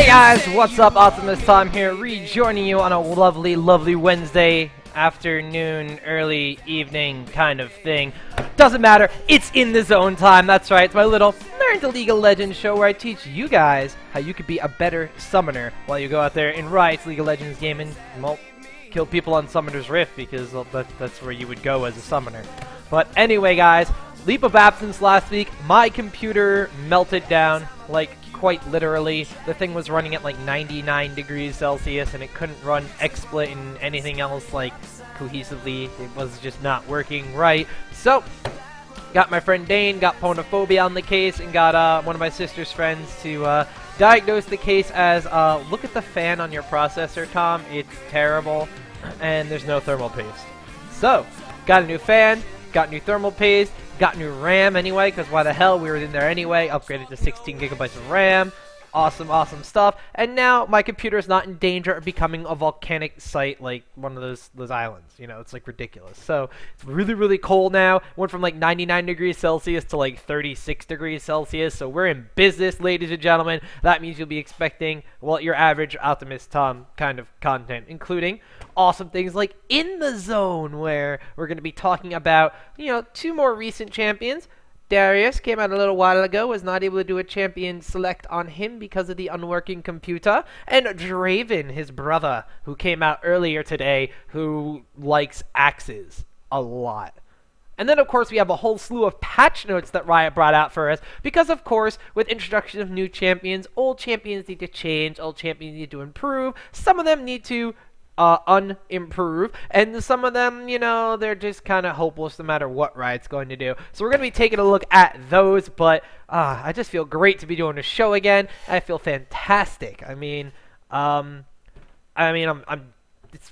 Guys, what's up? Optimus Tom here, rejoining you on a lovely Wednesday afternoon, early evening kind of thing. Doesn't matter, it's in the zone time. That's right, it's my little Learn to League of Legends show where I teach you guys how you could be a better summoner while you go out there in Riot's League of Legends game and, well, kill people on Summoner's Rift, because that's where you would go as a summoner. But anyway, guys, leap of absence last week. My computer melted down, like, quite literally. The thing was running at like 99 degrees Celsius and it couldn't run XSplit and anything else like cohesively. It was just not working right. So got my friend Dane, got Ponophobia on the case, and got one of my sister's friends to diagnose the case as look at the fan on your processor, Tom. It's terrible and there's no thermal paste. So got a new fan, got new thermal paste, got new RAM anyway, because why the hell, we were in there anyway. Upgraded to 16 gigabytes of RAM. Awesome stuff. And now my computer is not in danger of becoming a volcanic site like one of those islands. You know, it's like ridiculous. So it's really cold now. Went from like 99 degrees Celsius to like 36 degrees Celsius. So we're in business, ladies and gentlemen. That means you'll be expecting, well, your average Optimus Tom kind of content, including awesome things like In the Zone, where we're going to be talking about, you know, two more recent champions. Darius came out a little while ago, was not able to do a champion select on him because of the unworking computer. And Draven, his brother, who came out earlier today, who likes axes a lot. And then, of course, we have a whole slew of patch notes that Riot brought out for us. Because, of course, with introduction of new champions, old champions need to change, old champions need to improve. Some of them need to unimprove, and some of them, you know, they're just kind of hopeless no matter what Riot's going to do. So we're going to be taking a look at those, but I just feel great to be doing a show again. I feel fantastic. I mean, it's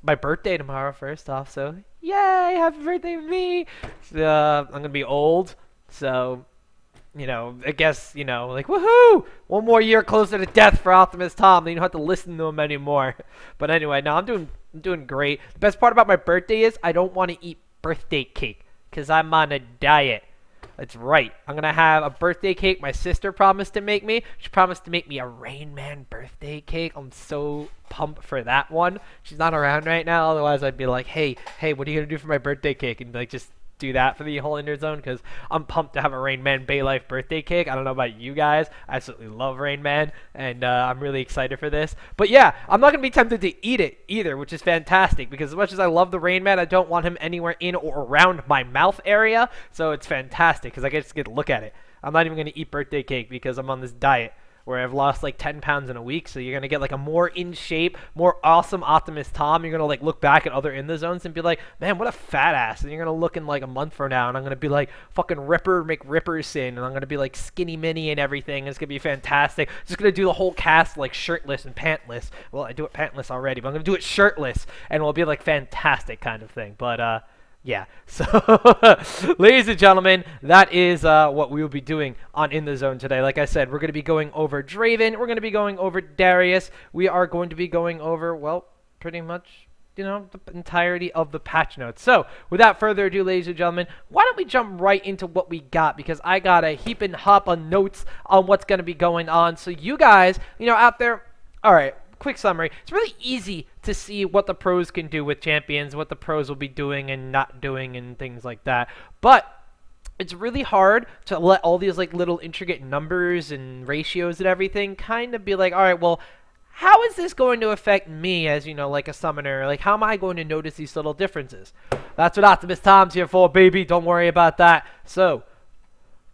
my birthday tomorrow, first off, so yay, happy birthday to me. I'm going to be old, so, you know, I guess, you know, like, woohoo! One more year closer to death for Optimus Tom. Then you don't have to listen to him anymore. But anyway, no, I'm doing great. The best part about my birthday is I don't want to eat birthday cake because I'm on a diet. That's right. I'm going to have a birthday cake my sister promised to make me. She promised to make me a Rain Man birthday cake. I'm so pumped for that one. She's not around right now. Otherwise, I'd be like, hey, what are you going to do for my birthday cake? And like, just do that for the whole Inner Zone, because I'm pumped to have a Rain Man Bay Life birthday cake. I don't know about you guys. I absolutely love Rain Man, and I'm really excited for this. But yeah, I'm not going to be tempted to eat it either, which is fantastic, because as much as I love the Rain Man, I don't want him anywhere in or around my mouth area, so it's fantastic, because I just get to look at it. I'm not even going to eat birthday cake because I'm on this diet where I've lost like 10 pounds in a week, so you're going to get like a more in shape, more awesome Optimus Tom. You're going to like look back at other In the Zones and be like, man, what a fat ass. And you're going to look in like a month from now and I'm going to be like fucking Ripper McRipperson, and I'm going to be like Skinny Mini and everything. It's going to be fantastic. Just going to do the whole cast like shirtless and pantless. Well, I do it pantless already, but I'm going to do it shirtless, and it'll be like fantastic kind of thing. But yeah, so ladies and gentlemen, that is what we will be doing on In the Zone today. Like I said, we're going to be going over Draven, we're going to be going over Darius, we are going to be going over, well, pretty much, you know, the entirety of the patch notes. So, without further ado, ladies and gentlemen, why don't we jump right into what we got, because I got a heap and hop of notes on what's going to be going on, so you guys, you know, out there, alright, quick summary. It's really easy to see what the pros can do with champions, what the pros will be doing and not doing and things like that. But it's really hard to let all these like little intricate numbers and ratios and everything kind of be like, all right, well, how is this going to affect me as, you know, like a summoner? Like, how am I going to notice these little differences? That's what Optimus Tom's here for, baby. Don't worry about that. So,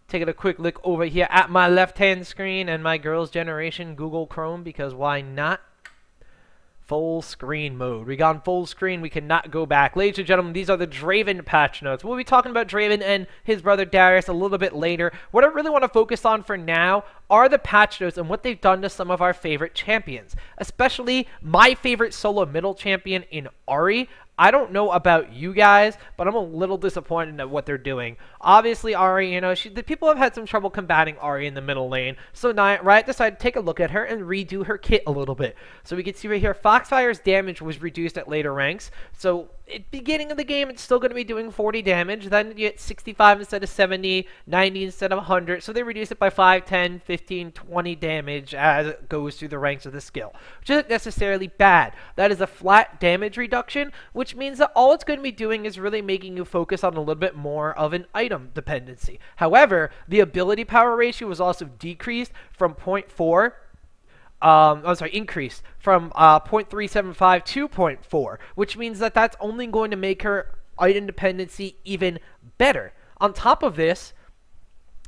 taking a quick look over here at my left-hand screen and my girl's generation Google Chrome, because why not? Full screen mode. We got on full screen. We cannot go back. Ladies and gentlemen, these are the Draven patch notes. We'll be talking about Draven and his brother Darius a little bit later. What I really want to focus on for now are the patch notes and what they've done to some of our favorite champions, especially my favorite solo middle champion in Ahri. I don't know about you guys, but I'm a little disappointed at what they're doing. Obviously, Ahri, you know, the people have had some trouble combating Ahri in the middle lane. So now Riot decided to take a look at her and redo her kit a little bit. So we can see right here, Foxfire's damage was reduced at later ranks. So at the beginning of the game, it's still going to be doing 40 damage. Then you get 65 instead of 70, 90 instead of 100. So they reduce it by 5, 10, 15, 20 damage as it goes through the ranks of the skill, which isn't necessarily bad. That is a flat damage reduction, which means that all it's going to be doing is really making you focus on a little bit more of an item dependency. However, the ability power ratio was also decreased from 0.4 increased from 0.375 to 0.4, which means that that's only going to make her item dependency even better. On top of this,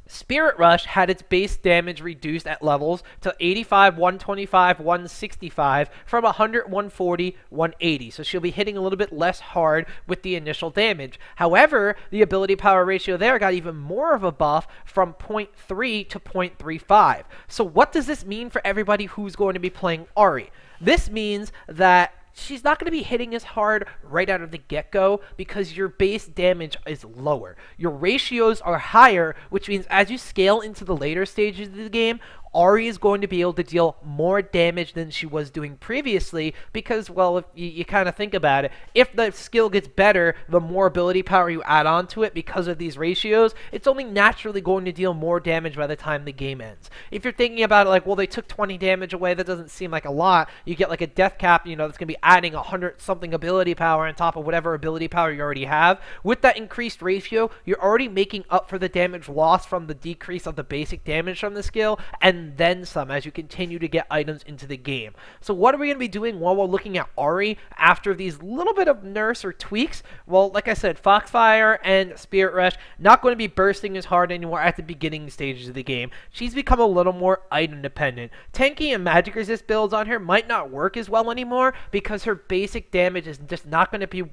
Spirit Rush had its base damage reduced at levels to 85, 125, 165 from 100, 140, 180. So she'll be hitting a little bit less hard with the initial damage. However, the ability power ratio there got even more of a buff from 0.3 to 0.35. So what does this mean for everybody who's going to be playing Ahri? This means that she's not going to be hitting as hard right out of the get-go because your base damage is lower. Your ratios are higher, which means as you scale into the later stages of the game, Ahri is going to be able to deal more damage than she was doing previously because, well, if you kind of think about it, if the skill gets better, the more ability power you add on to it because of these ratios, it's only naturally going to deal more damage by the time the game ends. If you're thinking about it like, well, they took 20 damage away, that doesn't seem like a lot. You get like a death cap, that's going to be adding 100-something ability power on top of whatever ability power you already have. With that increased ratio, you're already making up for the damage lost from the decrease of the basic damage from the skill, and then some as you continue to get items into the game. So what are we going to be doing while we're looking at Ahri after these little bit of nerfs or tweaks? Well, like I said, Foxfire and Spirit Rush not going to be bursting as hard anymore at the beginning stages of the game. She's become a little more item dependent. Tanky and magic resist builds on her might not work as well anymore because her basic damage is just not going to be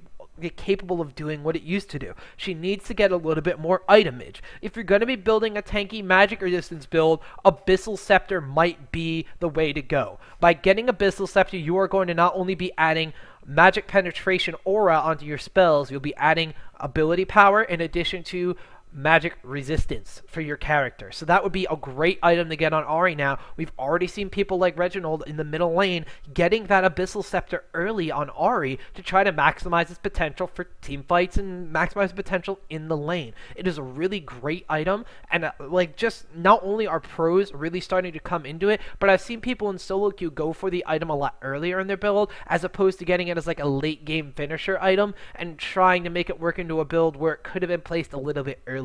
capable of doing what it used to do. She needs to get a little bit more itemage. If you're going to be building a tanky magic resistance build, Abyssal Scepter might be the way to go. By getting Abyssal Scepter, you are going to not only be adding magic penetration aura onto your spells, you'll be adding ability power in addition to magic resistance for your character. So that would be a great item to get on Ahri now. We've already seen people like Reginald in the middle lane getting that Abyssal Scepter early on Ahri to try to maximize its potential for team fights and maximize its potential in the lane. It is a really great item, and just not only are pros really starting to come into it, but I've seen people in solo queue go for the item a lot earlier in their build as opposed to getting it as like a late game finisher item and trying to make it work into a build where it could have been placed a little bit earlier.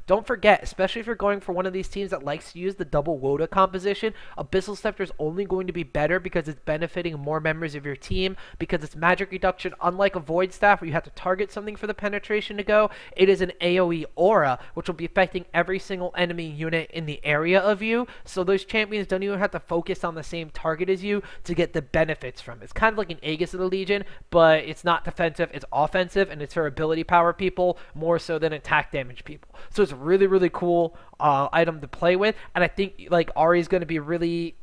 Don't forget, especially if you're going for one of these teams that likes to use the double WOTA composition, Abyssal Scepter is only going to be better because it's benefiting more members of your team, because it's magic reduction. Unlike a Void Staff where you have to target something for the penetration to go, it is an AoE aura, which will be affecting every single enemy unit in the area of you, so those champions don't even have to focus on the same target as you to get the benefits from it. It's kind of like an Aegis of the Legion, but it's not defensive, it's offensive, and it's for ability power people more so than attack damage people. So it's a really, really cool item to play with, and I think Ahri is going to be really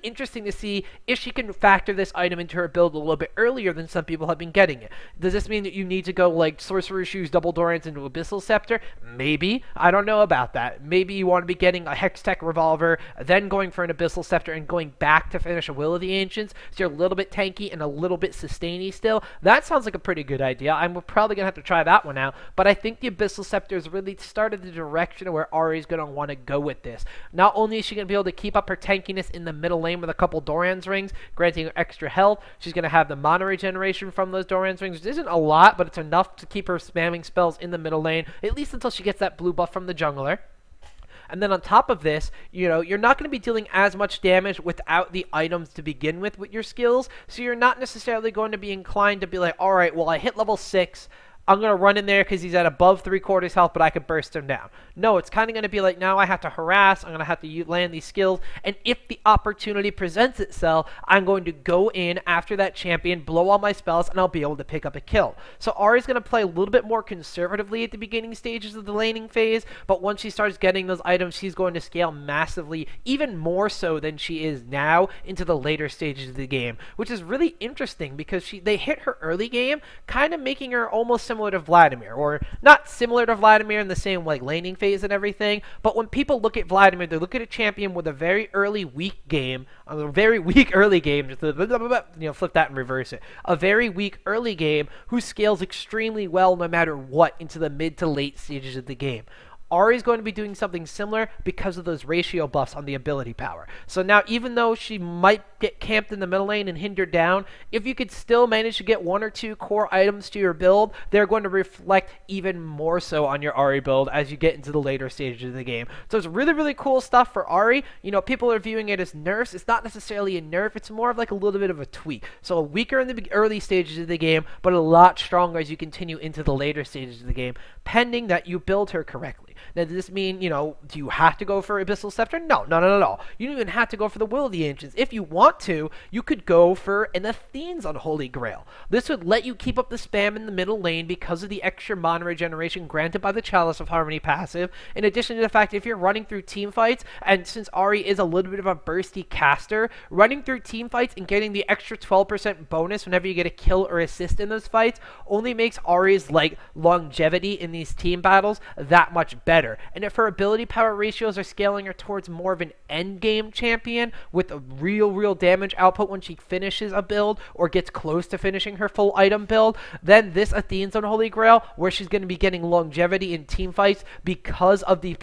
interesting to see if she can factor this item into her build a little bit earlier than some people have been getting it. Does this mean that you need to go like Sorcerer's Shoes, Double Dorans into Abyssal Scepter? Maybe. I don't know about that. Maybe you want to be getting a Hextech Revolver, then going for an Abyssal Scepter and going back to finish a Will of the Ancients, so you're a little bit tanky and a little bit sustainy still. That sounds like a pretty good idea. I'm probably going to have to try that one out, but I think the Abyssal Scepter has really started the direction of where Ahri is going to want to go with this. Not only is she going to be able to keep up her tankiness in the middle lane with a couple Doran's rings, granting her extra health. She's going to have the mana regeneration from those Doran's rings, which isn't a lot, but it's enough to keep her spamming spells in the middle lane, at least until she gets that blue buff from the jungler. And then on top of this, you're not going to be dealing as much damage without the items to begin with your skills, so you're not necessarily going to be inclined to be like, all right, well, I hit level 6, I'm going to run in there because he's at above 3/4 health, but I could burst him down. No, it's kind of going to be like, now I have to harass, I'm going to have to land these skills, and if the opportunity presents itself, I'm going to go in after that champion, blow all my spells, and I'll be able to pick up a kill. So Ahri's going to play a little bit more conservatively at the beginning stages of the laning phase, but once she starts getting those items, she's going to scale massively, even more so than she is now, into the later stages of the game, which is really interesting because they hit her early game, kind of making her almost similar to Vladimir, or not similar to Vladimir in the same like laning phase and everything, but when people look at Vladimir, they look at a champion with a very early weak game, a very weak early game, just flip that and reverse it. A very weak early game who scales extremely well no matter what into the mid to late stages of the game. Ahri's going to be doing something similar because of those ratio buffs on the ability power. So now, even though she might get camped in the middle lane and hindered down, if you could still manage to get 1 or 2 core items to your build, they're going to reflect even more so on your Ahri build as you get into the later stages of the game. So it's really, really cool stuff for Ahri. You know, people are viewing it as nerfs. It's not necessarily a nerf. It's more of like a little bit of a tweak. So weaker in the early stages of the game, but a lot stronger as you continue into the later stages of the game, pending that you build her correctly. Now, does this mean, you know, do you have to go for Abyssal Scepter? No. You don't even have to go for the Will of the Ancients. If you want to, you could go for an Athene's Unholy Grail. This would let you keep up the spam in the middle lane because of the extra mana regeneration granted by the Chalice of Harmony passive, in addition to the fact if you're running through team fights, and since Ahri is a little bit of a bursty caster, running through team fights and getting the extra 12% bonus whenever you get a kill or assist in those fights only makes Ahri's, like, longevity in these team battles that much better. And if her ability power ratios are scaling her towards more of an end game champion with a real damage output when she finishes a build or gets close to finishing her full item build, then this Athene's Unholy Grail, where she's going to be getting longevity in team fights because of the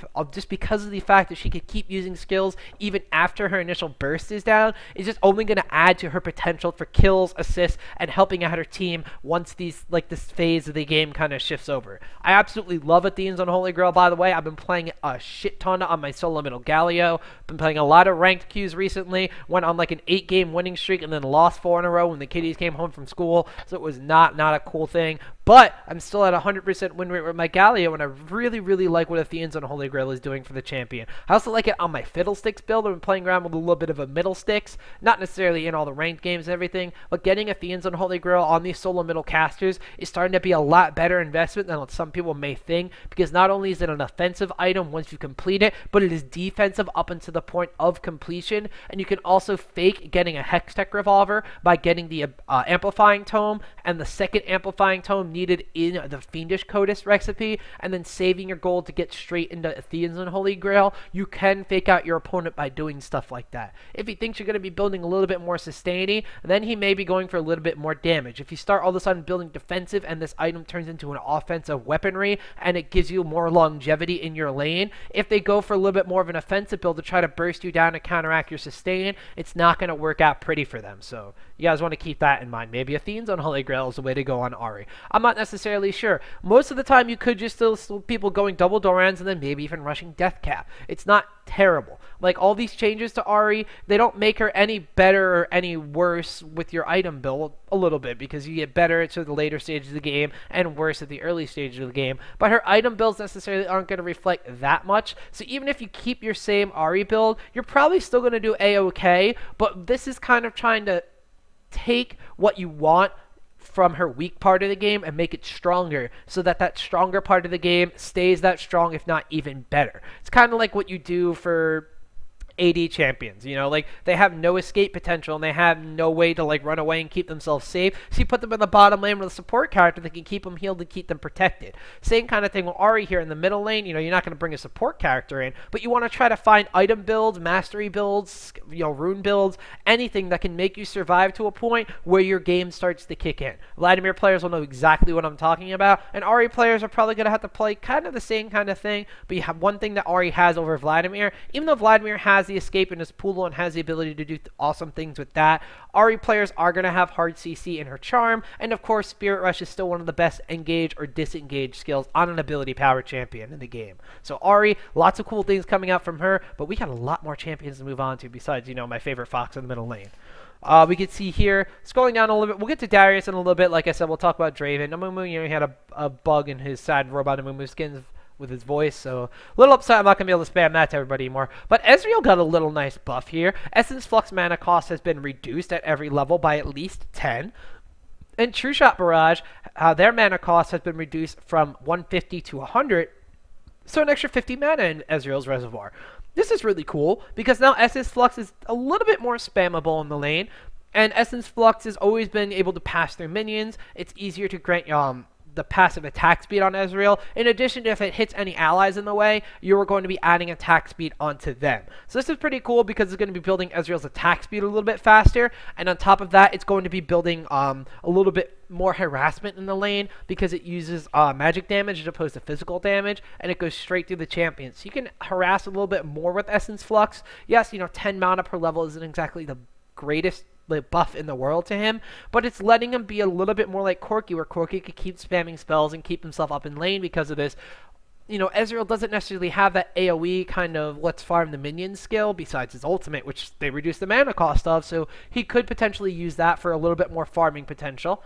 fact that she could keep using skills even after her initial burst is down, is just only going to add to her potential for kills, assists, and helping out her team once this phase of the game kind of shifts over. I absolutely love Athene's Unholy Grail, by the way. I've been playing a shit ton on my solo middle Galio. Been playing a lot of ranked queues recently. Went on like an 8-game winning streak and then lost 4 in a row when the kiddies came home from school. So it was not a cool thing. But I'm still at 100% win rate with my Galio, and I really like what Athene's Unholy Grail is doing for the champion. I also like it on my Fiddlesticks build. I've been playing around with a little bit of a Middle Sticks, not necessarily in all the ranked games and everything, but getting Athene's Unholy Grail on these solo middle casters is starting to be a lot better investment than what some people may think, because not only is it an offensive item once you complete it, but it is defensive up until the point of completion, and you can also fake getting a Hextech Revolver by getting the Amplifying Tome and the second Amplifying Tome needed in the Fiendish Codis recipe, and then saving your gold to get straight into Athene's Unholy Grail. You can fake out your opponent by doing stuff like that. If he thinks you're going to be building a little bit more sustainy, then he may be going for a little bit more damage. If you start all of a sudden building defensive and this item turns into an offensive weaponry and it gives you more longevity in your lane, if they go for a little bit more of an offensive build to try to burst you down and counteract your sustain, it's not going to work out pretty for them. So you guys want to keep that in mind. Maybe Athene's Unholy Grail is the way to go on Ahri. I'm not necessarily sure. Most of the time, you could just still people going double Dorans and then maybe even rushing Death Cap. It's not terrible. Like, all these changes to Ahri, they don't make her any better or any worse with your item build a little bit, because you get better to the later stages of the game and worse at the early stages of the game. But her item builds necessarily aren't going to reflect that much. So even if you keep your same Ahri build, you're probably still going to do A-okay. But this is kind of trying to take what you want from her weak part of the game and make it stronger, so that that stronger part of the game stays that strong, if not even better. It's kind of like what you do for AD champions, you know, like, they have no escape potential and they have no way to, like, run away and keep themselves safe, so you put them in the bottom lane with a support character that can keep them healed and keep them protected. Same kind of thing with Ahri here in the middle lane. You know, you're not going to bring a support character in, but you want to try to find item builds, mastery builds, you know, rune builds, anything that can make you survive to a point where your game starts to kick in. Vladimir players will know exactly what I'm talking about, and Ahri players are probably going to have to play kind of the same kind of thing, but you have one thing that Ahri has over Vladimir. Even though Vladimir has the escape in his pool and has the ability to do awesome things with that, Ahri players are going to have hard CC in her charm, and of course Spirit Rush is still one of the best engage or disengage skills on an ability power champion in the game. So Ahri, lots of cool things coming out from her, but we got a lot more champions to move on to besides, you know, my favorite Fox in the middle lane. We can see here, scrolling down a little bit, we'll get to Darius in a little bit. Like I said, we'll talk about Draven. Amumu, you know, he had a bug in his sad robot Amumu skins with his voice, so a little upset I'm not going to be able to spam that to everybody anymore. But Ezreal got a little nice buff here. Essence Flux mana cost has been reduced at every level by at least 10. And True Shot Barrage, their mana cost has been reduced from 150 to 100, so an extra 50 mana in Ezreal's Reservoir. This is really cool, because now Essence Flux is a little bit more spammable in the lane, and Essence Flux has always been able to pass through minions. It's easier to grant the passive attack speed on Ezreal. In addition to if it hits any allies in the way, you are going to be adding attack speed onto them. So this is pretty cool because it's going to be building Ezreal's attack speed a little bit faster, and on top of that, it's going to be building a little bit more harassment in the lane because it uses magic damage as opposed to physical damage, and it goes straight through the champion. So you can harass a little bit more with Essence Flux. Yes, 10 mana per level isn't exactly the greatest buff in the world to him, but it's letting him be a little bit more like Corki, where Corki could keep spamming spells and keep himself up in lane because of this. Ezreal doesn't necessarily have that AoE kind of let's farm the minions skill besides his ultimate, which they reduce the mana cost of, so he could potentially use that for a little bit more farming potential.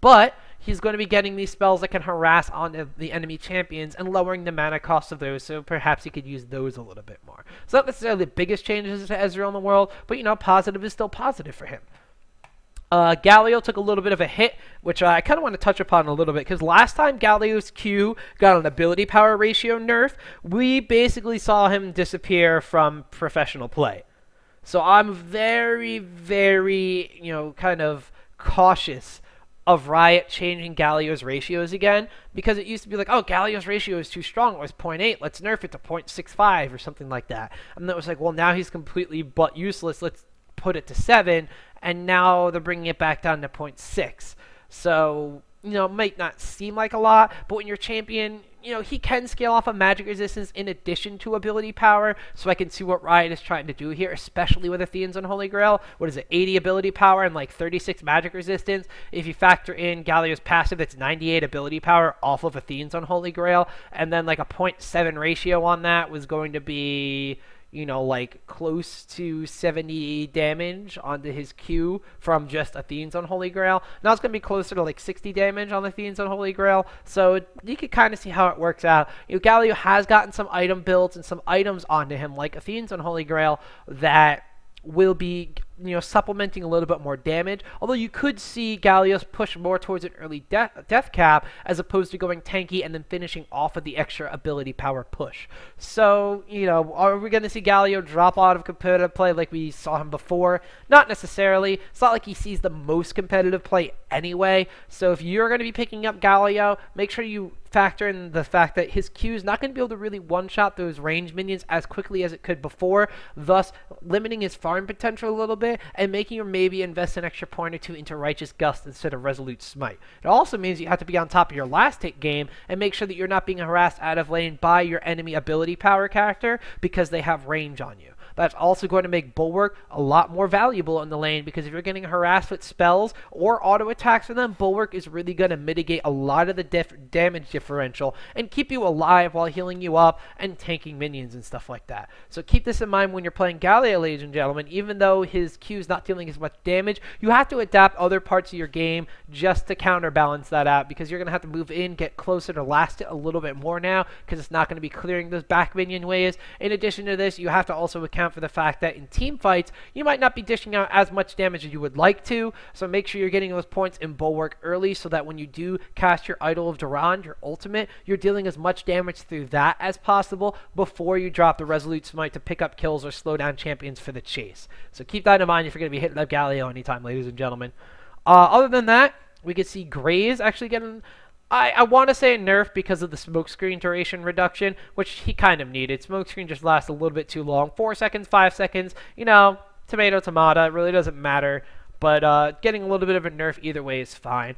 But he's going to be getting these spells that can harass on the enemy champions and lowering the mana cost of those, so perhaps he could use those a little bit more. So not necessarily the biggest changes to Ezreal in the world, but positive is still positive for him. Galio took a little bit of a hit, which I kind of want to touch upon a little bit, because last time Galio's Q got an ability power ratio nerf, we basically saw him disappear from professional play. So I'm very, very, kind of cautious of Riot changing Galio's ratios again, because it used to be like, oh, Galio's ratio is too strong. It was 0.8. Let's nerf it to 0.65 or something like that. And then it was like, well, now he's completely but useless. Let's put it to 7. And now they're bringing it back down to 0.6. So, it might not seem like a lot, but when your champion, he can scale off of magic resistance in addition to ability power, so I can see what Riot is trying to do here, especially with Athene's Unholy Grail. What is it, 80 ability power and like 36 magic resistance? If you factor in Galio's passive, it's 98 ability power off of Athene's Unholy Grail, and then like a 0.7 ratio on that was going to be, like close to 70 damage onto his Q from just Athene's Unholy Grail. Now it's going to be closer to like 60 damage on Athene's Unholy Grail. So you can kind of see how it works out. Galio has gotten some item builds and some items onto him, like Athene's Unholy Grail, that will be supplementing a little bit more damage, although you could see Galio's push more towards an early death cap as opposed to going tanky and then finishing off of the extra ability power push. So, are we going to see Galio drop out of competitive play like we saw him before? Not necessarily. It's not like he sees the most competitive play anyway, so if you're going to be picking up Galio, make sure you factor in the fact that his Q is not going to be able to really one-shot those range minions as quickly as it could before, thus limiting his farm potential a little bit and making him maybe invest an extra point or two into Righteous Gust instead of Resolute Smite. It also means you have to be on top of your last hit game and make sure that you're not being harassed out of lane by your enemy ability power character because they have range on you. That's also going to make Bulwark a lot more valuable in the lane, because if you're getting harassed with spells or auto attacks from them, Bulwark is really going to mitigate a lot of the damage differential and keep you alive while healing you up and tanking minions and stuff like that. So keep this in mind when you're playing Galio, ladies and gentlemen. Even though his Q is not dealing as much damage, you have to adapt other parts of your game just to counterbalance that out, because you're going to have to move in, get closer to last it a little bit more now, because it's not going to be clearing those back minion waves. In addition to this, you have to also account for the fact that in team fights, you might not be dishing out as much damage as you would like to, so make sure you're getting those points in Bulwark early so that when you do cast your Idol of Durand, your ultimate, you're dealing as much damage through that as possible before you drop the Resolute Smite to pick up kills or slow down champions for the chase. So keep that in mind if you're going to be hitting up Galio anytime, ladies and gentlemen. Other than that, we could see Graze actually getting... I want to say a nerf because of the smokescreen duration reduction, which he kind of needed. Smokescreen just lasts a little bit too long. 4 seconds, 5 seconds, tomato, tomato. It really doesn't matter. But getting a little bit of a nerf either way is fine.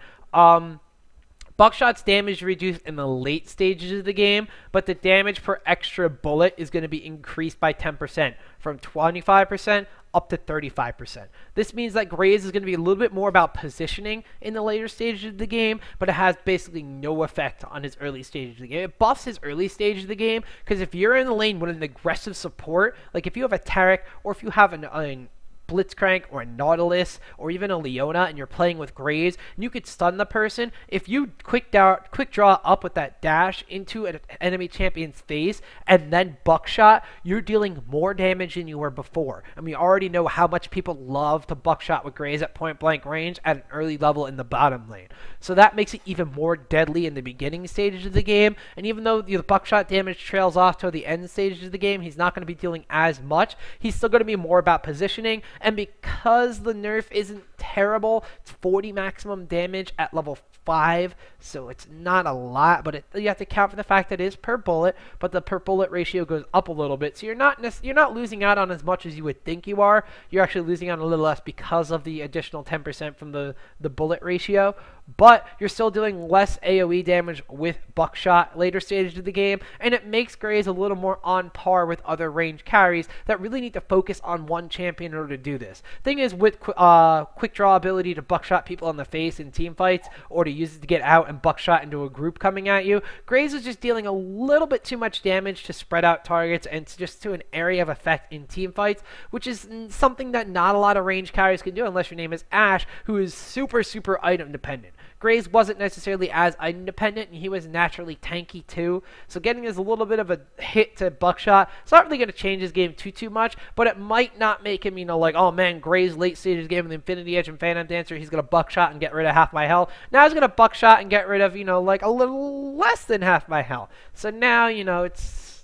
Buckshot's damage reduced in the late stages of the game, but the damage per extra bullet is going to be increased by 10%, from 25% up to 35%. This means that Graze is going to be a little bit more about positioning in the later stages of the game, but it has basically no effect on his early stages of the game. It buffs his early stage of the game, because if you're in the lane with an aggressive support, like if you have a Taric, or if you have an Blitzcrank or a Nautilus or even a Leona and you're playing with Graves, and you could stun the person, if you quick draw up with that dash into an enemy champion's face and then buckshot, you're dealing more damage than you were before. And we already know how much people love to buckshot with Graves at point blank range at an early level in the bottom lane. So that makes it even more deadly in the beginning stages of the game, and even though the buckshot damage trails off to the end stages of the game, he's not going to be dealing as much. He's still going to be more about positioning. And because the nerf isn't terrible. It's 40 maximum damage at level 5, so it's not a lot, but you have to count for the fact that it is per bullet, but the per bullet ratio goes up a little bit, so you're not losing out on as much as you would think you are. You're actually losing out a little less because of the additional 10% from the bullet ratio, but you're still doing less AoE damage with buckshot later stages of the game, and it makes Graves a little more on par with other ranged carries that really need to focus on one champion in order to do this. Thing is, with quick draw ability to buckshot people in the face in team fights, or to use it to get out and buckshot into a group coming at you, Graves is just dealing a little bit too much damage to spread out targets and just to an area of effect in team fights, which is something that not a lot of ranged carries can do unless your name is Ashe, who is super, super item dependent. Graves wasn't necessarily as item dependent, and he was naturally tanky too, so getting is a little bit of a hit to buckshot. It's not really going to change his game too much, but it might not make him, like, oh man, Graves late stages game with Infinity Edge and Phantom Dancer, he's going to buckshot and get rid of half my health. Now he's going to buckshot and get rid of, like, a little less than half my health. So now,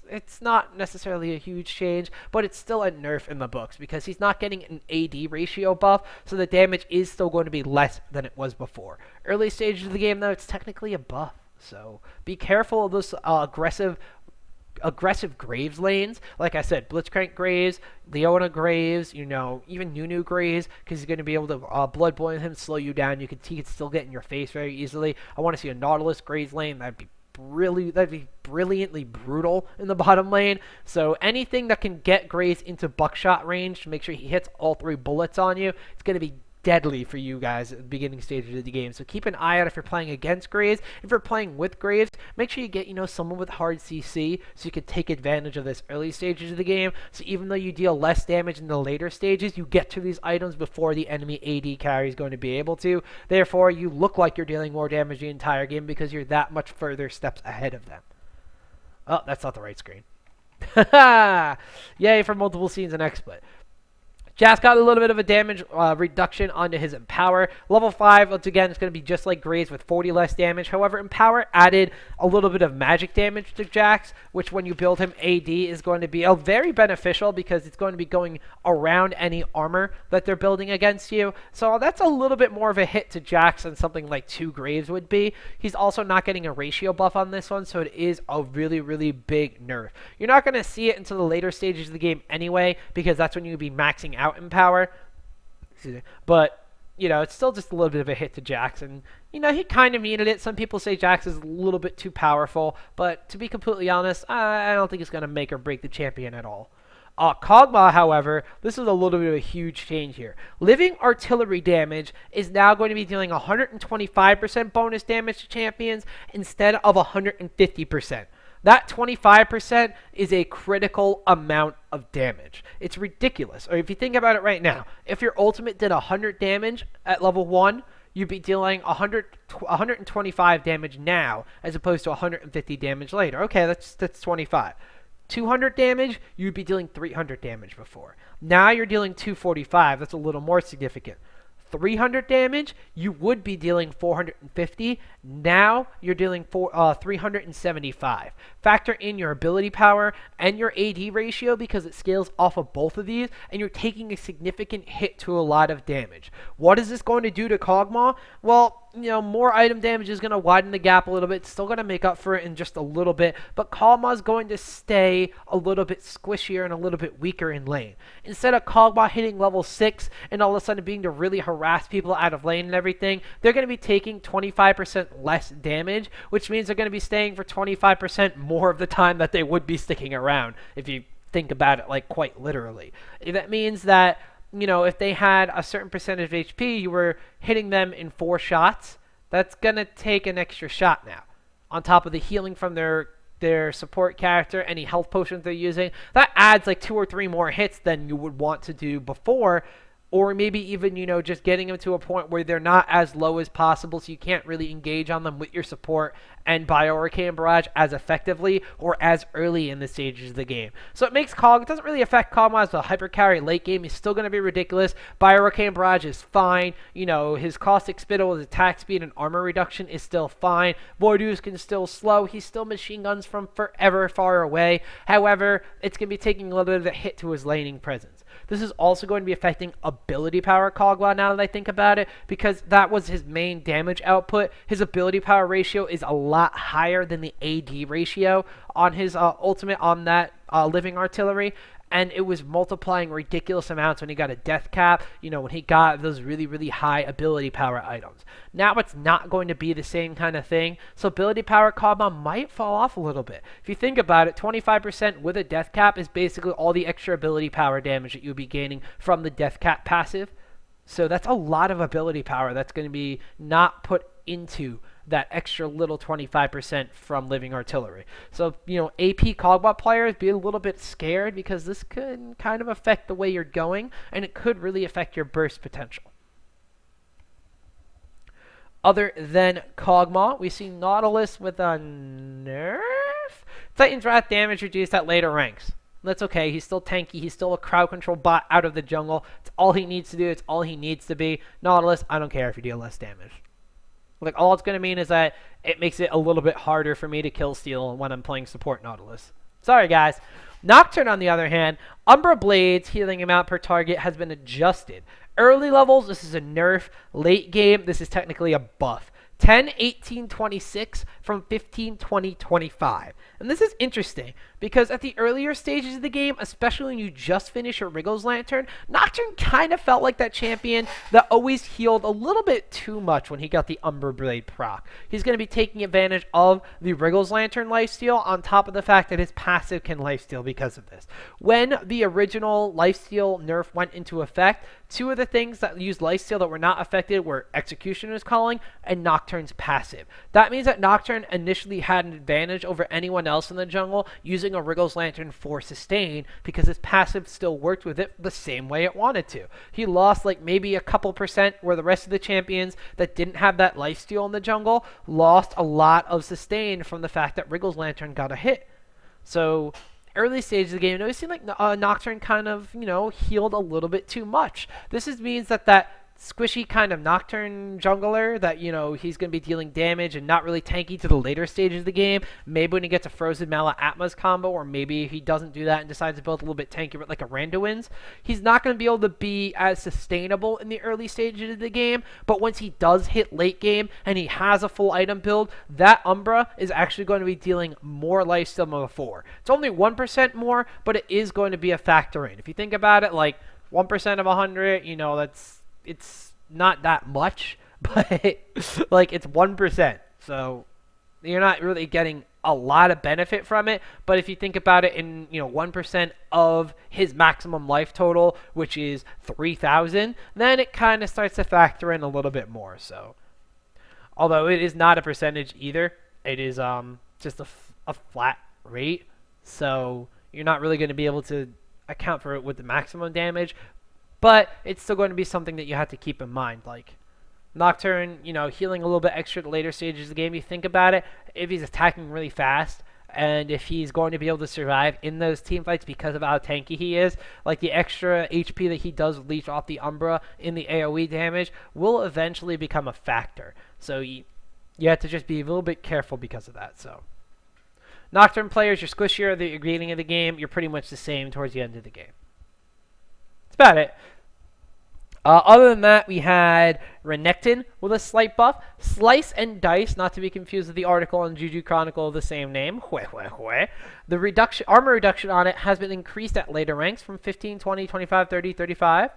it's not necessarily a huge change, but it's still a nerf in the books because he's not getting an AD ratio buff, so the damage is still going to be less than it was before. Early stages of the game, though, it's technically a buff, so be careful of those aggressive Graves lanes. Like I said, Blitzcrank Graves, Leona Graves, even Nunu Graves, because he's going to be able to Blood Boil him, slow you down. He could still get in your face very easily. I want to see a Nautilus Graves lane. That'd be brilliantly brutal in the bottom lane. So anything that can get Graves into buckshot range to make sure he hits all 3 bullets on you, it's going to be deadly for you guys at the beginning stages of the game. So keep an eye out if you're playing against Graves. If you're playing with Graves, make sure you get, someone with hard CC so you can take advantage of this early stages of the game. So even though you deal less damage in the later stages, you get to these items before the enemy AD carry is going to be able to. Therefore, you look like you're dealing more damage the entire game because you're that much further steps ahead of them. Oh, that's not the right screen. Yay for multiple scenes and XSplit. Jax got a little bit of a damage reduction onto his Empower. Level 5, once again, it's going to be just like Graves with 40 less damage. However, Empower added a little bit of magic damage to Jax, which when you build him AD is going to be very beneficial because it's going to be going around any armor that they're building against you. So that's a little bit more of a hit to Jax than something like 2 Graves would be. He's also not getting a ratio buff on this one, so it is a really, really big nerf. You're not going to see it until the later stages of the game anyway, because that's when you'll be maxing out Empower. But it's still just a little bit of a hit to Jax, and he kind of needed it. Some people say Jax is a little bit too powerful, but to be completely honest, I don't think it's going to make or break the champion at all. Kog'Maw, however, this is a little bit of a huge change here. Living artillery damage is now going to be dealing 125% bonus damage to champions instead of 150%. That 25% is a critical amount of damage. It's ridiculous. Or if you think about it right now, if your ultimate did 100 damage at level 1, you'd be dealing 125 damage now as opposed to 150 damage later. Okay, that's 25. 200 damage, you'd be dealing 300 damage before. Now you're dealing 245. That's a little more significant. 300 damage, you would be dealing 450. Now you're dealing 375. Factor in your ability power and your AD ratio because it scales off of both of these, and you're taking a significant hit to a lot of damage. What is this going to do to Kog'Maw? Well, more item damage is going to widen the gap a little bit. It's still going to make up for it in just a little bit, but Kog'Maw is going to stay a little bit squishier and a little bit weaker in lane. Instead of Kog'Maw hitting level 6 and all of a sudden being to really harass people out of lane and everything, they're going to be taking 25% less damage, which means they're going to be staying for 25% more of the time that they would be sticking around, if you think about it like quite literally. That means that if they had a certain percentage of HP, you were hitting them in 4 shots, that's going to take an extra shot now. On top of the healing from their support character, any health potions they're using, that adds like 2 or 3 more hits than you would want to do before. Or maybe even, just getting them to a point where they're not as low as possible so you can't really engage on them with your support and Bio-Arcane Barrage as effectively or as early in the stages of the game. So it doesn't really affect Kog'Maw as a hyper carry late game. He's still going to be ridiculous. Bio-Arcane Barrage is fine. His Caustic Spittle with attack speed and armor reduction is still fine. Voidoo's can still slow. He's still machine guns from forever far away. However, it's going to be taking a little bit of a hit to his laning presence. This is also going to be affecting ability power Kog'Maw now that I think about it, because that was his main damage output. His ability power ratio is a lot higher than the AD ratio on his ultimate on that living artillery. And it was multiplying ridiculous amounts when he got a death cap, when he got those really, really high ability power items. Now it's not going to be the same kind of thing, so ability power Kog'Maw might fall off a little bit. If you think about it, 25% with a death cap is basically all the extra ability power damage that you'll be gaining from the death cap passive. So that's a lot of ability power that's going to be not put into that extra little 25% from living artillery. So, AP Kog'Maw players, be a little bit scared because this could kind of affect the way you're going, and it could really affect your burst potential. Other than Kog'Maw, we see Nautilus with a nerf. Titan's Wrath damage reduced at later ranks. That's okay. He's still tanky. He's still a crowd control bot out of the jungle. It's all he needs to do. It's all he needs to be. Nautilus, I don't care if you deal less damage. Like, all it's going to mean is that it makes it a little bit harder for me to kill steal when I'm playing support Nautilus. Sorry, guys. Nocturne, on the other hand, Umbra Blades healing amount per target has been adjusted. Early levels, this is a nerf. Late game, this is technically a buff. 10, 18, 26 from 15, 20, 25. And this is interesting because at the earlier stages of the game, especially when you just finish your Wriggles Lantern, Nocturne kind of felt like that champion that always healed a little bit too much when he got the Umbra Blade proc. He's going to be taking advantage of the Wriggles Lantern lifesteal on top of the fact that his passive can lifesteal because of this. When the original lifesteal nerf went into effect, two of the things that used lifesteal that were not affected were Executioner's Calling and Nocturne's passive. That means that Nocturne initially had an advantage over anyone else in the jungle using a Wriggles Lantern for sustain because his passive still worked with it the same way it wanted to. He lost like maybe a couple percent where the rest of the champions that didn't have that lifesteal in the jungle lost a lot of sustain from the fact that Wriggles Lantern got a hit. So early stages of the game, it seemed like Nocturne kind of, healed a little bit too much. This means that squishy kind of Nocturne jungler that, he's going to be dealing damage and not really tanky to the later stages of the game. Maybe when he gets a Frozen Mala Atma's combo, or maybe if he doesn't do that and decides to build a little bit tanky like a Randuin's, he's not going to be able to be as sustainable in the early stages of the game. But once he does hit late game and he has a full item build, that Umbra is actually going to be dealing more lifesteal than before. It's only 1% more, but it is going to be a factor in. If you think about it, like 1% of 100, it's not that much, but like it's 1%. So you're not really getting a lot of benefit from it. But if you think about it in, 1% of his maximum life total, which is 3,000, then it kind of starts to factor in a little bit more. So although it is not a percentage either, it is just a flat rate. So you're not really going to be able to account for it with the maximum damage. But it's still going to be something that you have to keep in mind. Like Nocturne, healing a little bit extra at the later stages of the game. You think about it, if he's attacking really fast, and if he's going to be able to survive in those team fights because of how tanky he is, like the extra HP that he does leech off the Umbra in the AoE damage will eventually become a factor. So you have to just be a little bit careful because of that. So Nocturne players, you're squishier at the beginning of the game. You're pretty much the same towards the end of the game. About it. Other than that, we had Renekton with a slight buff. Slice and Dice, not to be confused with the article on Juju Chronicle of the same name. The armor reduction on it has been increased at later ranks from 15, 20, 25, 30, 35.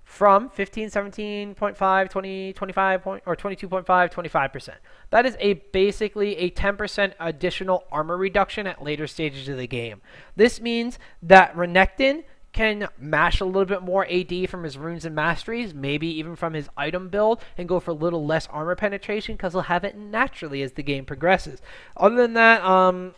From 15, 17.5, 20, 25, or 22.5, 25%. That is basically a 10% additional armor reduction at later stages of the game. This means that Renekton can mash a little bit more AD from his runes and masteries, maybe even from his item build, and go for a little less armor penetration because he'll have it naturally as the game progresses. Other than that,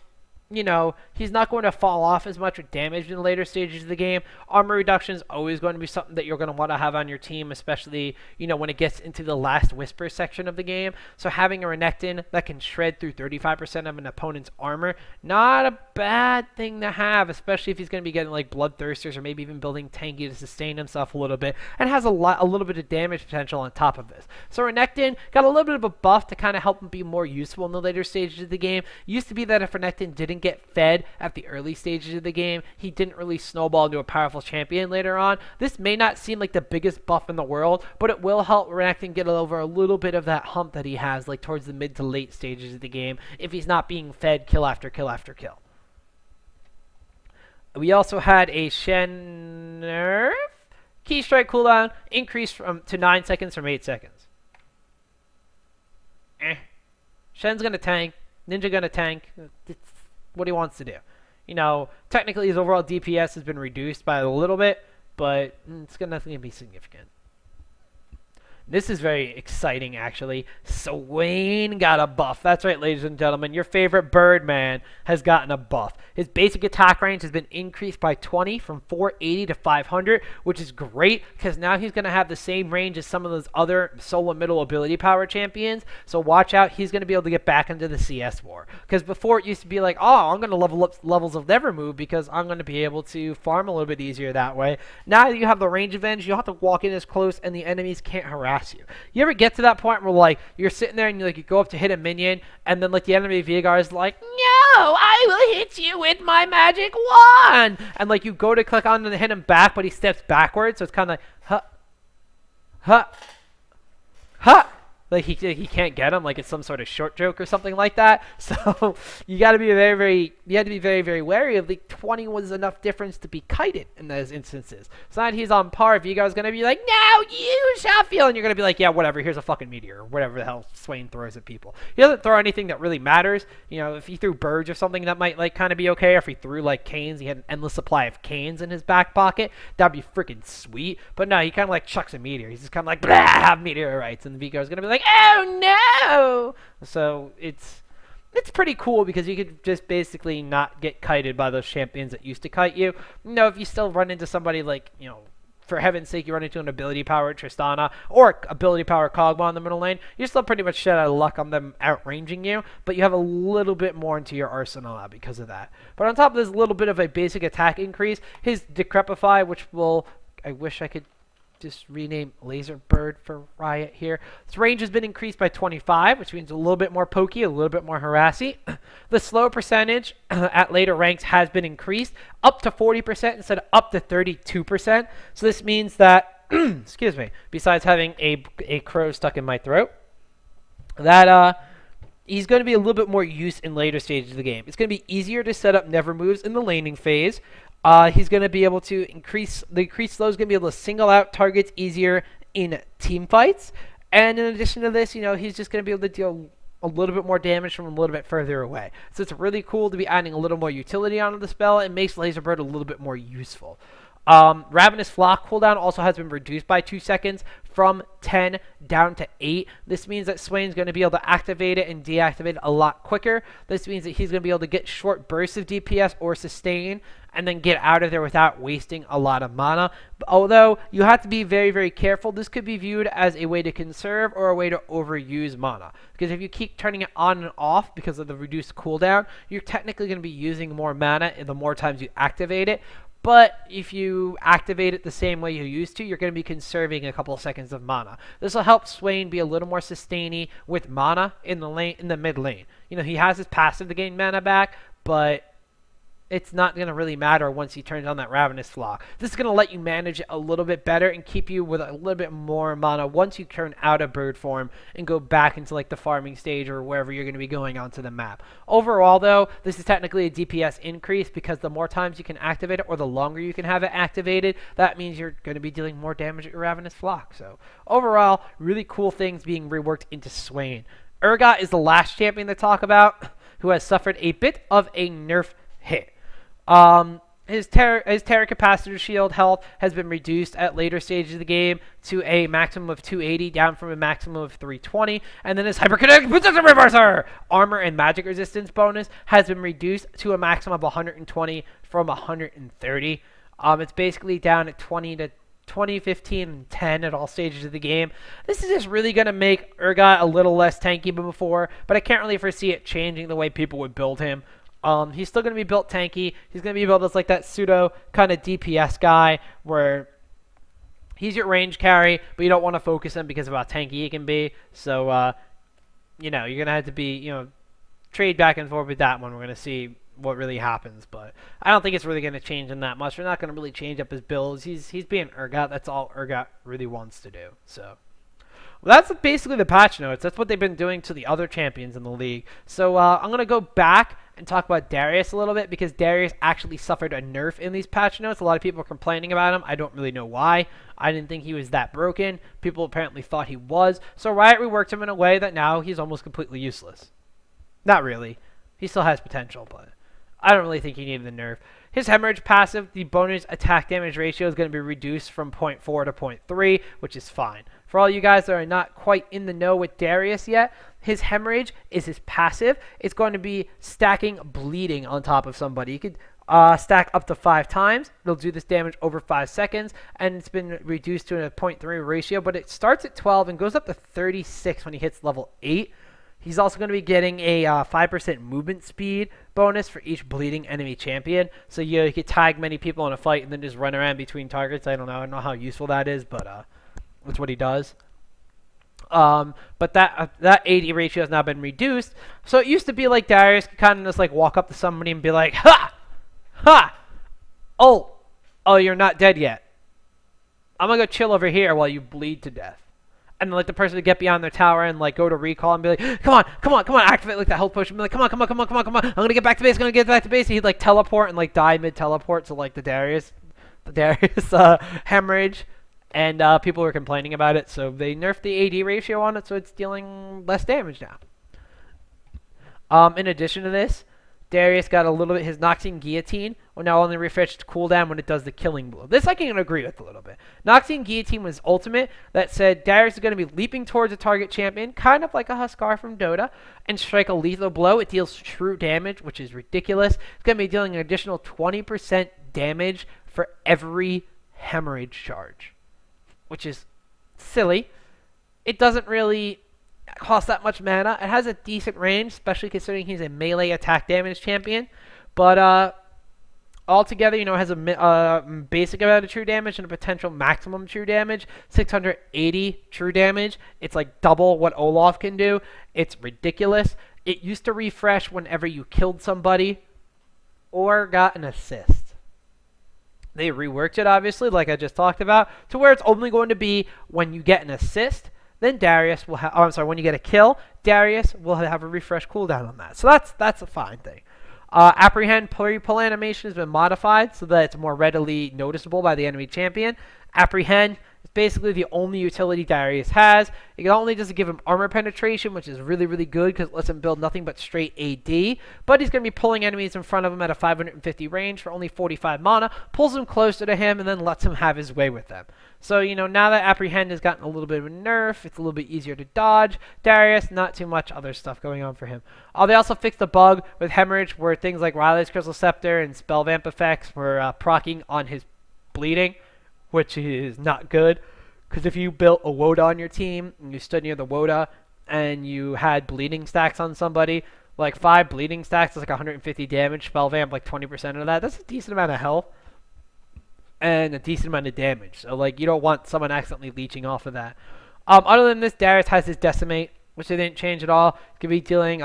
he's not going to fall off as much with damage in the later stages of the game. Armor reduction is always going to be something that you're going to want to have on your team, especially, when it gets into the last Whisper section of the game. So having a Renekton that can shred through 35% of an opponent's armor, not a bad thing to have, especially if he's going to be getting like Bloodthirsters or maybe even building tanky to sustain himself a little bit, and has a little bit of damage potential on top of this. So Renekton got a little bit of a buff to kind of help him be more useful in the later stages of the game. Used to be that if Renekton didn't get fed at the early stages of the game. He didn't really snowball into a powerful champion later on. This may not seem like the biggest buff in the world, but it will help Renekton get over a little bit of that hump that he has like towards the mid to late stages of the game if he's not being fed kill after kill after kill. We also had a Shen nerf. Key strike cooldown increased to 9 seconds from 8 seconds. Shen's going to tank. Ninja going to tank. It's what he wants to do. You know, technically his overall DPS has been reduced by a little bit, but it's nothing going to be significant. This is very exciting, actually. Swain got a buff. That's right, ladies and gentlemen. Your favorite Birdman has gotten a buff. His basic attack range has been increased by 20 from 480 to 500, which is great because now he's going to have the same range as some of those other solo middle ability power champions. So watch out. He's going to be able to get back into the CS war. Because before it used to be like, oh, I'm going to level up levels of never move because I'm going to be able to farm a little bit easier that way. Now that you have the range advantage, you don't have to walk in as close and the enemies can't harass you. You ever get to that point where like you're sitting there and you go up to hit a minion and then like the enemy Veigar is like, no, I will hit you with my magic wand, and like you go to click on and hit him back, but he steps backwards, so it's kind of like huh. Like he can't get him, like it's some sort of short joke or something like that. So you got to be very wary of like 20 was enough difference to be kited in those instances. So now he's on par. Veigar's gonna be like, now you shall feel, and you're gonna be like, yeah, whatever. Here's a fucking meteor or whatever the hell Swain throws at people. He doesn't throw anything that really matters. You know, if he threw birds or something, that might like kind of be okay. Or if he threw like canes, he had an endless supply of canes in his back pocket. That'd be freaking sweet. But no, he kind of like chucks a meteor. He's just kind of like, blah, meteorites, and Veigar's gonna be like, oh no! So it's pretty cool because you could just basically not get kited by those champions that used to kite you. You know, if you still run into somebody like, you know, for heaven's sake, you run into an ability power Tristana or ability power Kog'Maw in the middle lane, you're still pretty much shit out of luck on them outranging you, but you have a little bit more into your arsenal now because of that. But on top of this little bit of a basic attack increase, his Decrepify, which will, I wish I could just rename Laser Bird for Riot here. Its range has been increased by 25, which means a little bit more pokey, a little bit more harassy. The slow percentage at later ranks has been increased up to 40% instead of up to 32%. So this means that, excuse me, besides having a crow stuck in my throat, that he's going to be a little bit more used in later stages of the game. It's going to be easier to set up never moves in the laning phase. He's going to be able to increase slow. Is going to be able to single out targets easier in team fights. And in addition to this, you know, he's just going to be able to deal a little bit more damage from a little bit further away. So it's really cool to be adding a little more utility onto the spell. It makes Laserbird a little bit more useful. Ravenous Flock cooldown also has been reduced by 2 seconds from 10 down to 8. This means that Swain's going to be able to activate it and deactivate it a lot quicker. This means that he's going to be able to get short bursts of DPS or sustain and then get out of there without wasting a lot of mana. Although you have to be very careful. This could be viewed as a way to conserve or a way to overuse mana. Because if you keep turning it on and off because of the reduced cooldown, you're technically going to be using more mana the more times you activate it. But if you activate it the same way you used to, you're going to be conserving a couple of seconds of mana. This will help Swain be a little more sustainy with mana in the mid lane. You know, he has his passive to gain mana back, but it's not going to really matter once he turns on that Ravenous Flock. This is going to let you manage it a little bit better and keep you with a little bit more mana once you turn out of bird form and go back into like the farming stage or wherever you're going to be going onto the map. Overall, though, this is technically a DPS increase because the more times you can activate it or the longer you can have it activated, that means you're going to be dealing more damage at your Ravenous Flock. So overall, really cool things being reworked into Swain. Urgot is the last champion to talk about who has suffered a bit of a nerf hit. His Terra Capacitor Shield health has been reduced at later stages of the game to a maximum of 280, down from a maximum of 320. And then his Hyperkinetic Position Reverser armor and magic resistance bonus has been reduced to a maximum of 120 from 130. It's basically down at 20, 15, and 10 at all stages of the game. This is just really going to make Urgot a little less tanky than before, but I can't really foresee it changing the way people would build him. He's still going to be built tanky. He's going to be built as like that pseudo kind of DPS guy where he's your range carry, but you don't want to focus him because of how tanky he can be. So, you know, you're going to have to be, you know, trade back and forth with that one. We're going to see what really happens, but I don't think it's really going to change him that much. We're not going to really change up his builds. He's being Urgot. That's all Urgot really wants to do. So well, that's basically the patch notes. That's what they've been doing to the other champions in the league. So I'm going to go back and talk about Darius a little bit, because Darius actually suffered a nerf in these patch notes. A lot of people are complaining about him. I don't really know why. I didn't think he was that broken. People apparently thought he was. So Riot reworked him in a way that now he's almost completely useless. Not really. He still has potential, but I don't really think he needed the nerf. His hemorrhage passive, the bonus attack damage ratio is going to be reduced from 0.4 to 0.3, which is fine. For all you guys that are not quite in the know with Darius yet, his hemorrhage is his passive. It's going to be stacking bleeding on top of somebody. You could stack up to 5 times. It'll do this damage over 5 seconds, and it's been reduced to a 0.3 ratio, but it starts at 12 and goes up to 36 when he hits level 8. He's also going to be getting a 5% movement speed bonus for each bleeding enemy champion. So you could tag many people in a fight and then just run around between targets. I don't know how useful that is, but that's what he does. But that AD ratio has now been reduced. So it used to be like Darius could kind of just like walk up to somebody and be like, "Ha! Ha! Oh, you're not dead yet. I'm going to go chill over here while you bleed to death." And like the person would get beyond their tower and like go to recall and be like, come on, activate like the health potion. Be like, come on. I'm gonna get back to base. And he'd like teleport and like die mid teleport. So like the Darius hemorrhage, and people were complaining about it. So they nerfed the AD ratio on it, so it's dealing less damage now. In addition to this, Darius got a little bit, his Noxian Guillotine will now only refresh its cooldown when it does the killing blow. This I can agree with a little bit. Noxian Guillotine was ultimate that said Darius is going to be leaping towards a target champion, kind of like a Huskar from Dota, and strike a lethal blow. It deals true damage, which is ridiculous. It's going to be dealing an additional 20% damage for every hemorrhage charge, which is silly. It doesn't really cost that much mana. It has a decent range, especially considering he's a melee attack damage champion. But altogether, it has a basic amount of true damage and a potential maximum true damage. 680 true damage. It's like double what Olaf can do. It's ridiculous. It used to refresh whenever you killed somebody or got an assist. They reworked it, obviously, like I just talked about, to where it's only going to be when you get an assist. Then Darius will have, when you get a kill, Darius will have a refresh cooldown on that. So that's a fine thing. Apprehend pre-pull animation has been modified so that it's more readily noticeable by the enemy champion. Apprehend is basically the only utility Darius has. It not only does it give him armor penetration, which is really, really good because it lets him build nothing but straight AD, but he's going to be pulling enemies in front of him at a 550 range for only 45 mana, pulls them closer to him, and then lets him have his way with them. So, now that Apprehend has gotten a little bit of a nerf, it's a little bit easier to dodge. Darius, not too much other stuff going on for him. They also fixed a bug with Hemorrhage where things like Riley's Crystal Scepter and Spell Vamp effects were proccing on his bleeding, which is not good. Because if you built a Woda on your team, and you stood near the Woda, and you had bleeding stacks on somebody, like 5 bleeding stacks is like 150 damage, Spell Vamp like 20% of that, that's a decent amount of health. And a decent amount of damage. So, like, you don't want someone accidentally leeching off of that. Other than this, Darius has his Decimate, which they didn't change at all. It's going to be dealing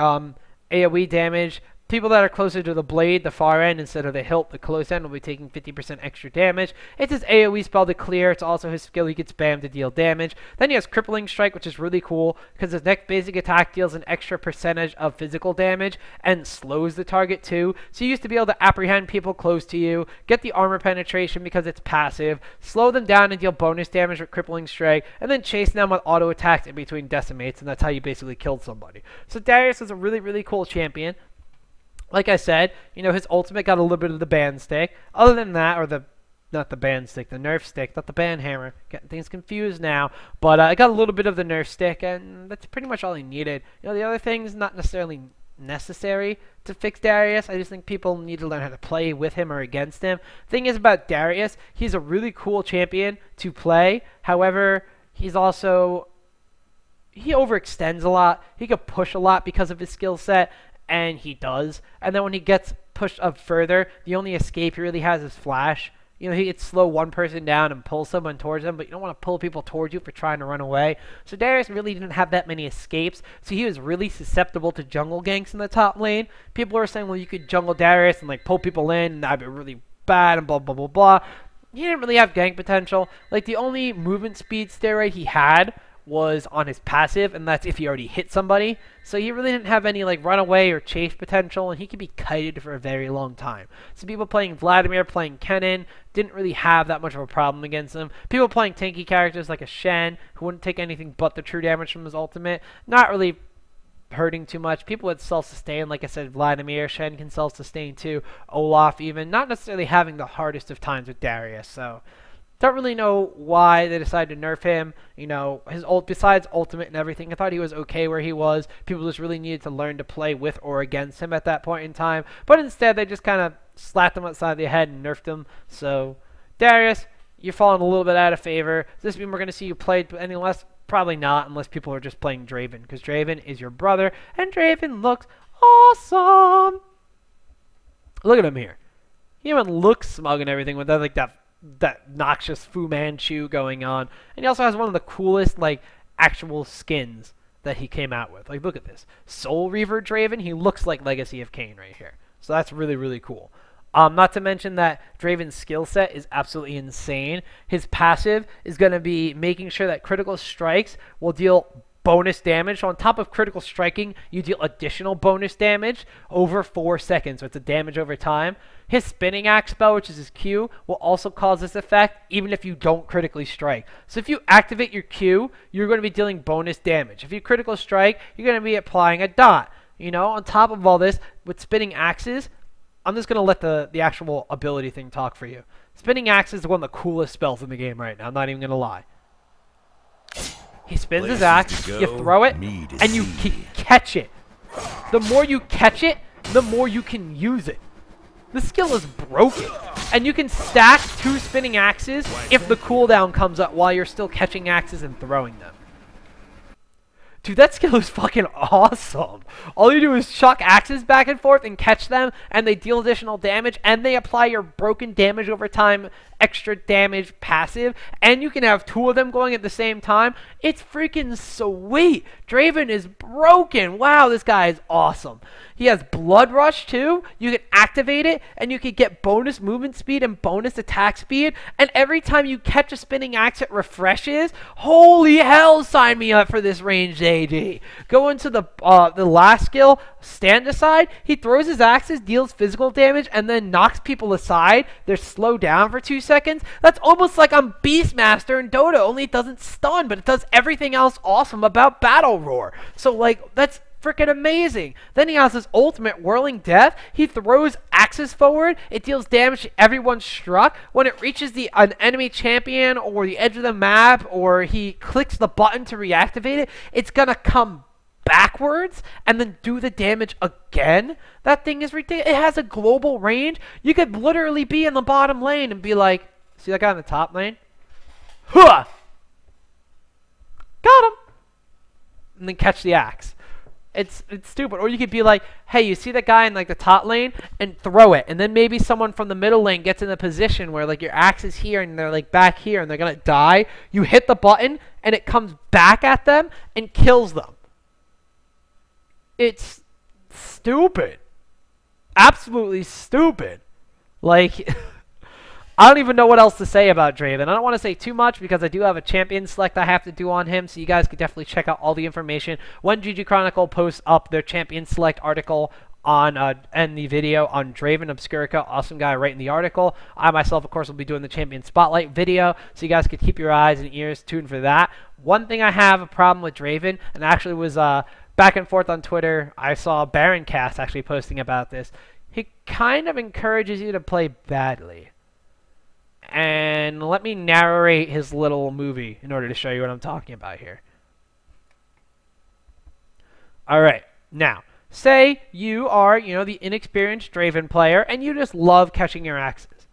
AoE damage. People that are closer to the blade, the far end, instead of the hilt, the close end, will be taking 50% extra damage. It's his AoE spell to clear. It's also his skill he can spam to deal damage. Then he has Crippling Strike, which is really cool, because his next basic attack deals an extra percentage of physical damage and slows the target too. So you used to be able to apprehend people close to you, get the armor penetration because it's passive, slow them down and deal bonus damage with Crippling Strike, and then chase them with auto attacks in between decimates, and that's how you basically killed somebody. So Darius is a really, really cool champion. Like I said, his ultimate got a little bit of the band stick. Other than that, or not the band stick, the nerf stick, not the band hammer. Getting things confused now. But I got a little bit of the nerf stick, and that's pretty much all he needed. The other things not necessarily necessary to fix Darius. I just think people need to learn how to play with him or against him. Thing is about Darius, he's a really cool champion to play. However, he overextends a lot. He could push a lot because of his skill set. And he does. And then when he gets pushed up further, the only escape he really has is Flash. You know, he could slow one person down and pull someone towards him, but you don't want to pull people towards you for trying to run away. So Darius really didn't have that many escapes, so he was really susceptible to jungle ganks in the top lane. People were saying, well, you could jungle Darius and like pull people in, and that'd be really bad, and blah, blah, blah, blah. He didn't really have gank potential. Like, the only movement speed steroid he had was on his passive, and that's if he already hit somebody. So he really didn't have any like runaway or chase potential, and he could be kited for a very long time. So people playing Vladimir, playing Kennen, didn't really have that much of a problem against him. People playing tanky characters like a Shen, who wouldn't take anything but the true damage from his ultimate, not really hurting too much. People would self-sustain, like I said, Vladimir, Shen can self-sustain too, Olaf even, not necessarily having the hardest of times with Darius. So don't really know why they decided to nerf him. You know, besides ultimate and everything, I thought he was okay where he was. People just really needed to learn to play with or against him at that point in time. But instead, they just kind of slapped him outside the head and nerfed him. So, Darius, you're falling a little bit out of favor. Does this mean we're going to see you play any less? Probably not, unless people are just playing Draven, because Draven is your brother, and Draven looks awesome. Look at him here. He even looks smug and everything with that, like that noxious Fu Manchu going on. And he also has one of the coolest, like, actual skins that he came out with. Like, look at this. Soul Reaver Draven, he looks like Legacy of Kain right here. So that's really, really cool. Not to mention that Draven's skill set is absolutely insane. His passive is going to be making sure that critical strikes will deal bonus damage. So on top of critical striking, you deal additional bonus damage over 4 seconds. So it's a damage over time. His spinning axe spell, which is his Q, will also cause this effect even if you don't critically strike. So if you activate your Q, you're going to be dealing bonus damage. If you critical strike, you're going to be applying a dot. You know, on top of all this, with spinning axes, I'm just going to let the actual ability thing talk for you. Spinning Axe is one of the coolest spells in the game right now. I'm not even going to lie. He spins his axe, you throw it, and you can catch it. The more you catch it, the more you can use it. The skill is broken. And you can stack 2 spinning axes if the cooldown comes up while you're still catching axes and throwing them. Dude, that skill is fucking awesome. All you do is chuck axes back and forth and catch them, and they deal additional damage, and they apply your broken damage over time, extra damage passive, and you can have 2 of them going at the same time. It's freaking sweet. Draven is broken. Wow, this guy is awesome. He has Blood Rush too. You can activate it, and you can get bonus movement speed and bonus attack speed. And every time you catch a spinning axe, it refreshes. Holy hell, sign me up for this ranged AD. Go into the last skill, Stand Aside. He throws his axes, deals physical damage, and then knocks people aside. They're slowed down for 2 seconds. That's almost like I'm Beastmaster in Dota, only it doesn't stun, but it does everything else awesome about Battle Roar. So, like, that's freaking amazing. Then he has his ultimate, Whirling Death. He throws axes forward. It deals damage to everyone struck. When it reaches an enemy champion or the edge of the map, or he clicks the button to reactivate it, it's going to come backwards and then do the damage again. That thing is ridiculous. It has a global range. You could literally be in the bottom lane and be like, see that guy in the top lane? Huh! Got him! And then catch the axe. It's stupid. Or you could be like, hey, you see that guy in like the top lane, and throw it. And then maybe someone from the middle lane gets in a position where like your axe is here and they're like back here and they're going to die. You hit the button and it comes back at them and kills them. It's stupid. Absolutely stupid. Like, I don't even know what else to say about Draven. I don't want to say too much because I do have a champion select I have to do on him, so you guys could definitely check out all the information when GG Chronicle posts up their champion select article on and the video on Draven Obscurica. Awesome guy right in the article. I myself, of course, will be doing the champion spotlight video, so you guys could keep your eyes and ears tuned for that. One thing I have a problem with Draven, and actually was back and forth on Twitter, I saw Baroncast actually posting about this. He kind of encourages you to play badly. And let me narrate his little movie in order to show you what I'm talking about here. Alright, now, say you are, the inexperienced Draven player, and you just love catching your axes.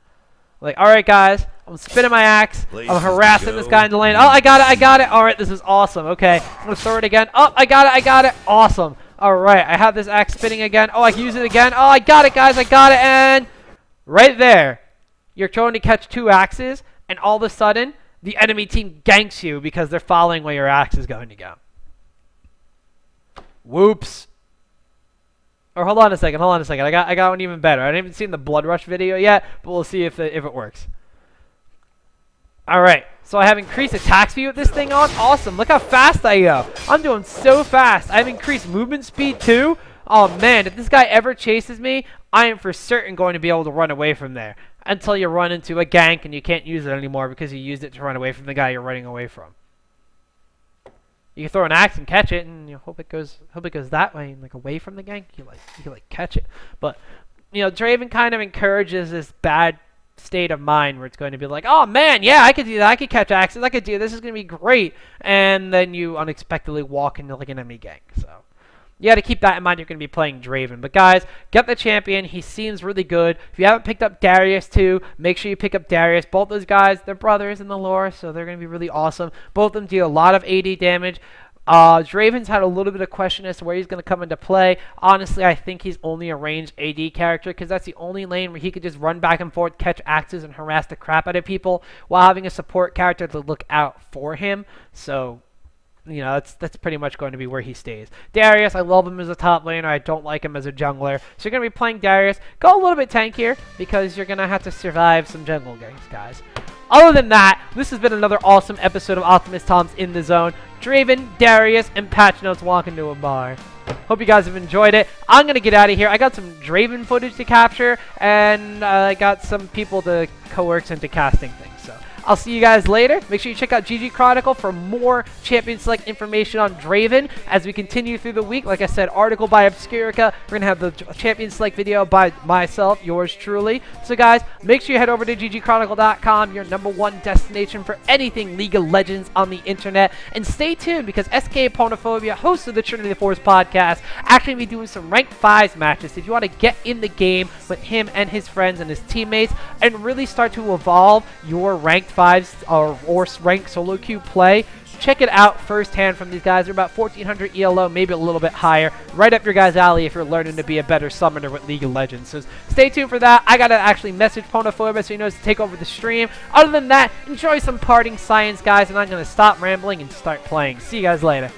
Like, alright guys, I'm spinning my axe, I'm harassing this guy in the lane. Oh, I got it. Alright, this is awesome. Okay, I'm going to throw it again. Oh, I got it. Awesome. Alright, I have this axe spinning again. Oh, I can use it again. Oh, I got it, guys, I got it. And right there, You're trying to catch 2 axes, and all of a sudden, the enemy team ganks you because they're following where your axe is going to go. Whoops. Or hold on a second. I got one even better. I haven't even seen the Blood Rush video yet, but we'll see if it works. All right. So I have increased attack speed with this thing on. Awesome. Look how fast I go. I'm doing so fast. I have increased movement speed too. Oh man, if this guy ever chases me, I am for certain going to be able to run away from there. Until you run into a gank and you can't use it anymore because you used it to run away from the guy you're running away from. You can throw an axe and catch it, and you hope it goes that way, and like away from the gank. You can catch it. But Draven kind of encourages this bad state of mind where it's going to be like, oh man, yeah, I could do that. I could catch axes. I could do this. Is going to be great. And then you unexpectedly walk into like an enemy gank. So you got to keep that in mind. You're going to be playing Draven. But guys, get the champion. He seems really good. If you haven't picked up Darius too, make sure you pick up Darius. Both those guys, they're brothers in the lore, so they're going to be really awesome. Both of them deal a lot of AD damage. Draven's had a little bit of question as to where he's going to come into play. Honestly, I think he's only a ranged AD character because that's the only lane where he could just run back and forth, catch axes, and harass the crap out of people while having a support character to look out for him. So that's pretty much going to be where he stays. Darius, I love him as a top laner. I don't like him as a jungler. So you're going to be playing Darius. Go a little bit tankier because you're going to have to survive some jungle games, guys. Other than that, this has been another awesome episode of Optimus Tom's In the Zone. Draven, Darius, and Patch Notes walk into a bar. Hope you guys have enjoyed it. I'm going to get out of here. I got some Draven footage to capture, and I got some people to coerce into casting things. So I'll see you guys later. Make sure you check out GG Chronicle for more Champion Select information on Draven as we continue through the week. Like I said, article by Obscurica. We're going to have the Champion Select video by myself, yours truly. So guys, make sure you head over to ggchronicle.com, your #1 destination for anything League of Legends on the internet. And stay tuned because SK Ponophobia, host of the Trinity Force podcast, actually be doing some ranked 5s matches. If you want to get in the game with him and his friends and his teammates and really start to evolve your ranked 5s or ranked solo queue play, check it out firsthand from these guys. They're about 1400 ELO, maybe a little bit higher. Right up your guys' alley if you're learning to be a better summoner with League of Legends. So stay tuned for that. I got to actually message Ponophobia so he knows to take over the stream. Other than that, enjoy some parting science, guys, and I'm going to stop rambling and start playing. See you guys later.